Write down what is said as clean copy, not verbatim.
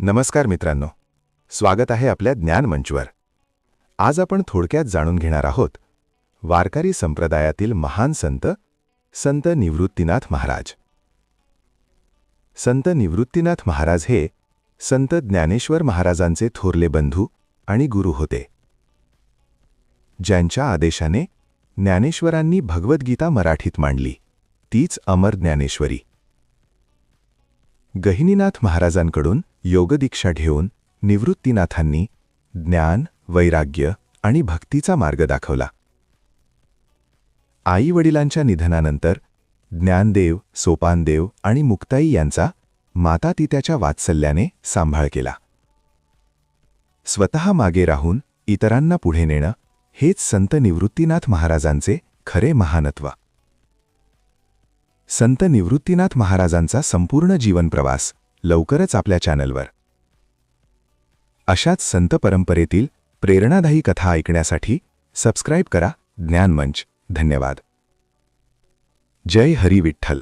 नमस्कार मित्रांनो, स्वागत आहे आपल्या ज्ञान मंचवर. आज आपण थोडक्यात जाणून घेणार आहोत वारकरी संप्रदायातील महान संत निवृत्तीनाथ महाराज. संत निवृत्तीनाथ महाराज हे संत ज्ञानेश्वर महाराजांचे थोरले बंधू आणि गुरु होते. ज्यांच्या आदेशाने ज्ञानेश्वरांनी भगवद्गीता मराठीत मांडली, तीच अमर ज्ञानेश्वरी. गहिनीनाथ महाराजांकडून योगदीक्षा घेऊन निवृत्तीनाथांनी ज्ञान, वैराग्य आणि भक्तीचा मार्ग दाखवला. आई-वडिलांच्या निधनानंतर ज्ञानदेव, सोपानदेव आणि मुक्ताई यांचा माता-पित्याच्या वात्सल्याने सांभाळ केला. स्वतः मागे राहून इतरांना पुढे नेणं हेच संत निवृत्तीनाथ महाराजांचे खरे महानत्व. संत निवृत्तीनाथ महाराजांचा संपूर्ण जीवन प्रवास लवकरच आपल्या चॅनलवर. अशाच संत परंपरेतील प्रेरणादायी कथा ऐकण्यासाठी सबस्क्राईब करा ज्ञान मंच. धन्यवाद. जय हरी विठ्ठल.